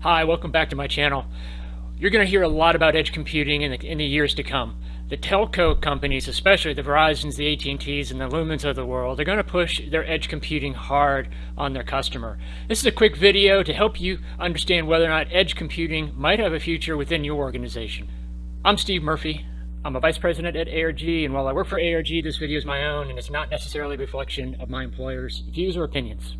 Hi, welcome back to my channel. You're going to hear a lot about edge computing in the years to come. The telco companies, especially the Verizons, the AT&Ts, and the Lumens of the world, are going to push their edge computing hard on their customer. This is a quick video to help you understand whether or not edge computing might have a future within your organization. I'm Steve Murphy. I'm a vice president at ARG, and while I work for ARG, this video is my own, and it's not necessarily a reflection of my employer's views or opinions.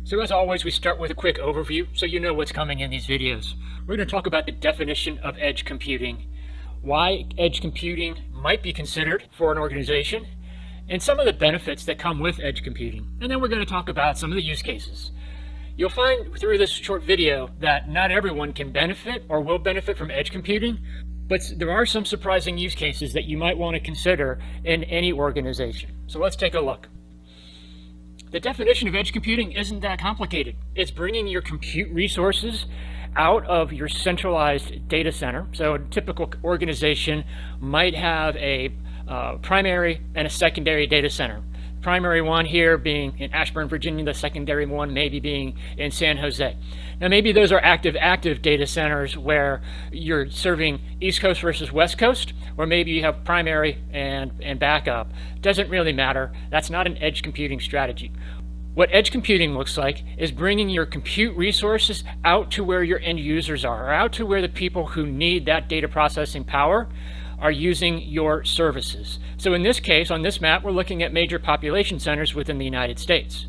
So as always, we start with a quick overview so you know what's coming in these videos. We're going to talk about the definition of edge computing, why edge computing might be considered for an organization, and some of the benefits that come with edge computing. And then we're going to talk about some of the use cases. You'll find through this short video that not everyone can benefit or will benefit from edge computing, but there are some surprising use cases that you might want to consider in any organization. So let's take a look. The definition of edge computing isn't that complicated. It's bringing your compute resources out of your centralized data center. So a typical organization might have a primary and a secondary data center. Primary one here being in Ashburn, Virginia, the secondary one maybe being in San Jose. Now maybe those are active data centers where you're serving East Coast versus West Coast, or maybe you have primary and backup. Doesn't really matter. That's not an edge computing strategy. What edge computing looks like is bringing your compute resources out to where your end users are, or out to where the people who need that data processing power are using your services. So in this case, on this map, we're looking at major population centers within the United States.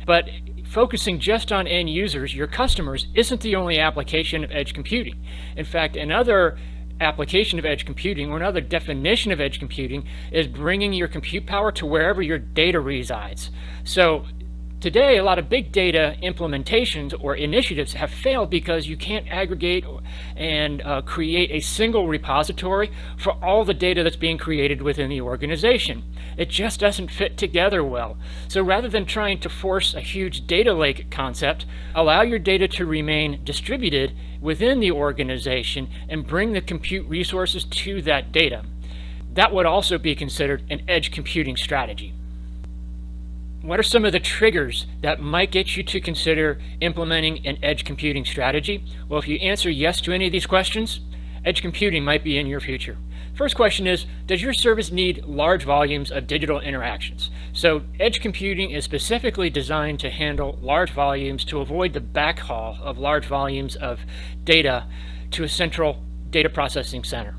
But focusing just on end users, your customers, isn't the only application of edge computing. In fact, another application of edge computing, or another definition of edge computing, is bringing your compute power to wherever your data resides. So today, a lot of big data implementations or initiatives have failed because you can't aggregate and create a single repository for all the data that's being created within the organization. It just doesn't fit together well. So rather than trying to force a huge data lake concept, allow your data to remain distributed within the organization and bring the compute resources to that data. That would also be considered an edge computing strategy. What are some of the triggers that might get you to consider implementing an edge computing strategy? Well, if you answer yes to any of these questions, edge computing might be in your future. First question is, does your service need large volumes of digital interactions? So edge computing is specifically designed to handle large volumes to avoid the backhaul of large volumes of data to a central data processing center.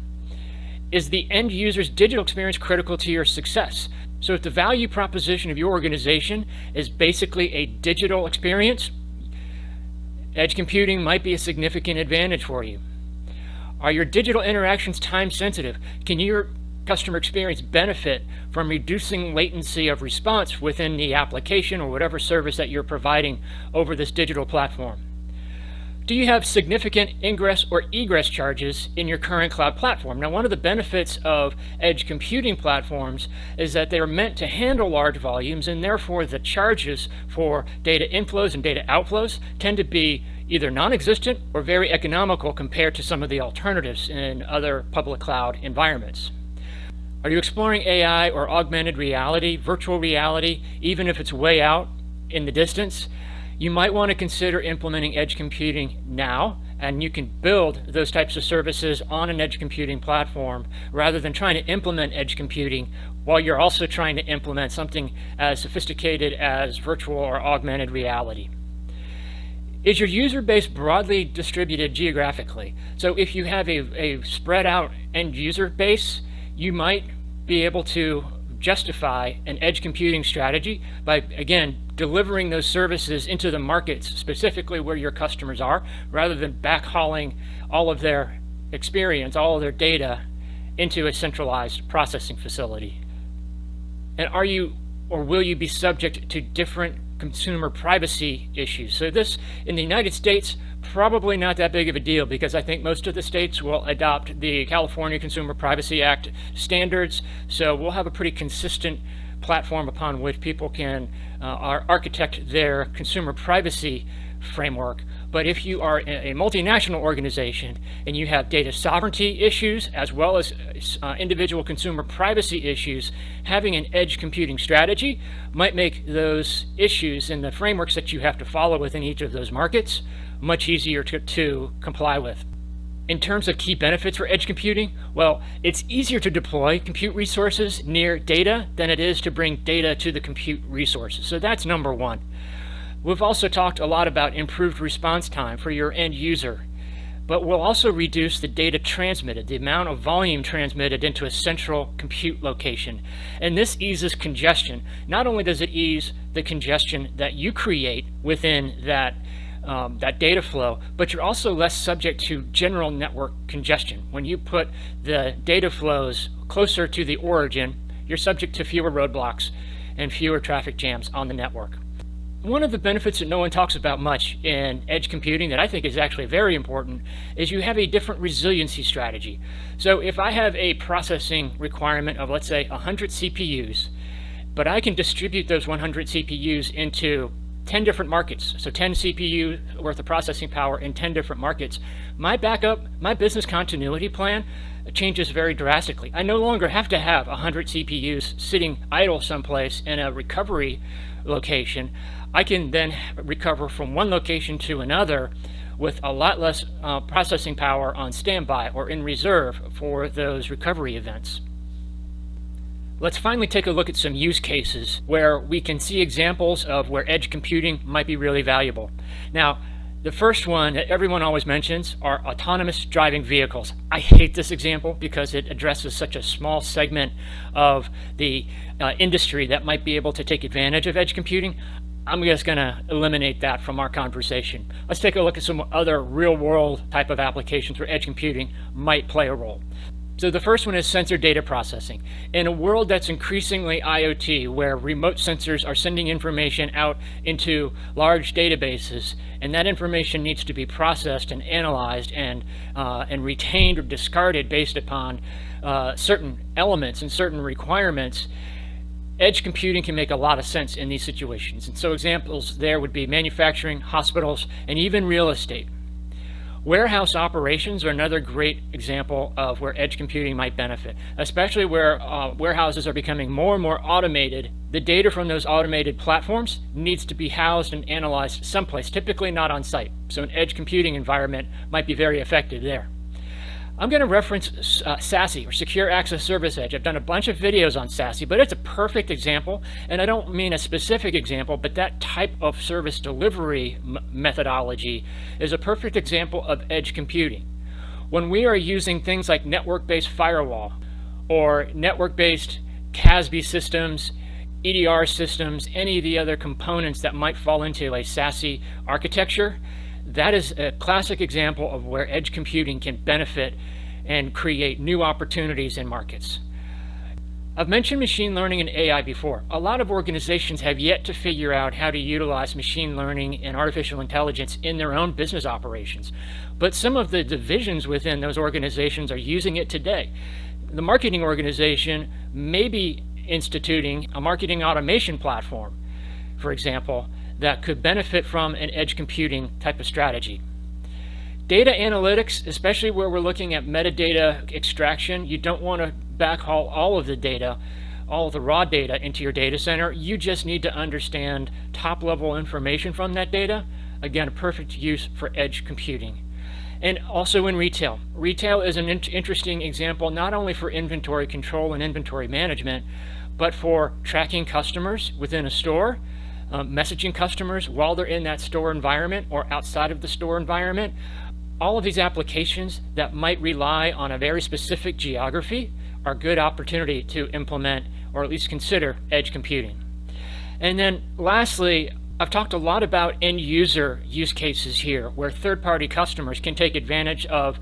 Is the end user's digital experience critical to your success? So if the value proposition of your organization is basically a digital experience, edge computing might be a significant advantage for you. Are your digital interactions time sensitive? Can your customer experience benefit from reducing latency of response within the application or whatever service that you're providing over this digital platform? Do you have significant ingress or egress charges in your current cloud platform? Now, one of the benefits of edge computing platforms is that they are meant to handle large volumes, and therefore the charges for data inflows and data outflows tend to be either non-existent or very economical compared to some of the alternatives in other public cloud environments. Are you exploring AI or augmented reality, virtual reality, even if it's way out in the distance? You might want to consider implementing edge computing now, and you can build those types of services on an edge computing platform rather than trying to implement edge computing while you're also trying to implement something as sophisticated as virtual or augmented reality. Is your user base broadly distributed geographically? So if you have a spread out end user base, you might be able to justify an edge computing strategy by, again, delivering those services into the markets specifically where your customers are, rather than backhauling all of their experience, all of their data into a centralized processing facility. And are you or will you be subject to different consumer privacy issues? So this, in the United States, probably not that big of a deal, because I think most of the states will adopt the California Consumer Privacy Act standards. So we'll have a pretty consistent platform upon which people can architect their consumer privacy framework. But if you are a multinational organization and you have data sovereignty issues as well as individual consumer privacy issues, having an edge computing strategy might make those issues and the frameworks that you have to follow within each of those markets much easier to comply with. In terms of key benefits for edge computing, well, it's easier to deploy compute resources near data than it is to bring data to the compute resources. So that's number one. We've also talked a lot about improved response time for your end user, but we'll also reduce the data transmitted, the amount of volume transmitted into a central compute location. And this eases congestion. Not only does it ease the congestion that you create within that data flow, but you're also less subject to general network congestion. When you put the data flows closer to the origin, you're subject to fewer roadblocks and fewer traffic jams on the network. One of the benefits that no one talks about much in edge computing that I think is actually very important is you have a different resiliency strategy. So if I have a processing requirement of, let's say, 100 CPUs, but I can distribute those 100 CPUs into 10 different markets, so 10 CPU worth of processing power in 10 different markets, my business continuity plan changes very drastically. I no longer have to have 100 CPUs sitting idle someplace in a recovery location. I can then recover from one location to another with a lot less processing power on standby or in reserve for those recovery events. Let's finally take a look at some use cases where we can see examples of where edge computing might be really valuable. Now, the first one that everyone always mentions are autonomous driving vehicles. I hate this example because it addresses such a small segment of the industry that might be able to take advantage of edge computing. I'm just going to eliminate that from our conversation. Let's take a look at some other real-world type of applications where edge computing might play a role. So the first one is sensor data processing. In a world that's increasingly IoT, where remote sensors are sending information out into large databases, and that information needs to be processed and analyzed and retained or discarded based upon certain elements and certain requirements, edge computing can make a lot of sense in these situations. And so examples there would be manufacturing, hospitals, and even real estate. Warehouse operations are another great example of where edge computing might benefit, especially where warehouses are becoming more and more automated. The data from those automated platforms needs to be housed and analyzed someplace, typically not on site. So an edge computing environment might be very effective there. I'm going to reference SASE, or Secure Access Service Edge. I've done a bunch of videos on SASE, but it's a perfect example, and I don't mean a specific example, but that type of service delivery methodology is a perfect example of edge computing. When we are using things like network-based firewall, or network-based CASB systems, EDR systems, any of the other components that might fall into a SASE architecture, that is a classic example of where edge computing can benefit and create new opportunities in markets. I've mentioned machine learning and AI before. A lot of organizations have yet to figure out how to utilize machine learning and artificial intelligence in their own business operations. But some of the divisions within those organizations are using it today. The marketing organization may be instituting a marketing automation platform, for example, that could benefit from an edge computing type of strategy. Data analytics, especially where we're looking at metadata extraction, you don't want to backhaul all of the data, all of the raw data into your data center. You just need to understand top-level information from that data. Again, a perfect use for edge computing. And also in retail. Retail is an interesting example not only for inventory control and inventory management, but for tracking customers within a store, messaging customers while they're in that store environment or outside of the store environment. All of these applications that might rely on a very specific geography are a good opportunity to implement or at least consider edge computing. And then lastly, I've talked a lot about end user use cases here where third-party customers can take advantage of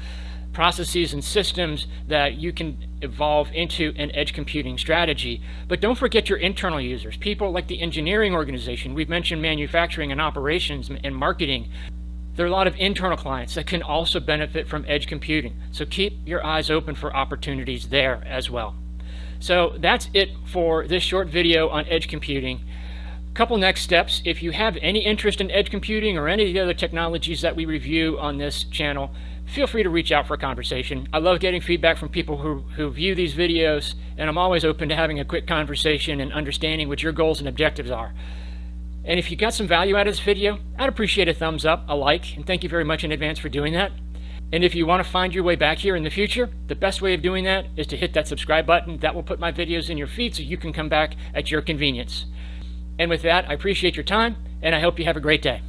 processes and systems that you can evolve into an edge computing strategy. But don't forget your internal users, people like the engineering organization. We've mentioned manufacturing and operations and marketing. There are a lot of internal clients that can also benefit from edge computing. So keep your eyes open for opportunities there as well. So that's it for this short video on edge computing. Couple next steps. If you have any interest in edge computing or any of the other technologies that we review on this channel, feel free to reach out for a conversation. I love getting feedback from people who view these videos, and I'm always open to having a quick conversation and understanding what your goals and objectives are. And if you got some value out of this video, I'd appreciate a thumbs up, a like, and thank you very much in advance for doing that. And if you want to find your way back here in the future, the best way of doing that is to hit that subscribe button. That will put my videos in your feed so you can come back at your convenience. And with that, I appreciate your time, and I hope you have a great day.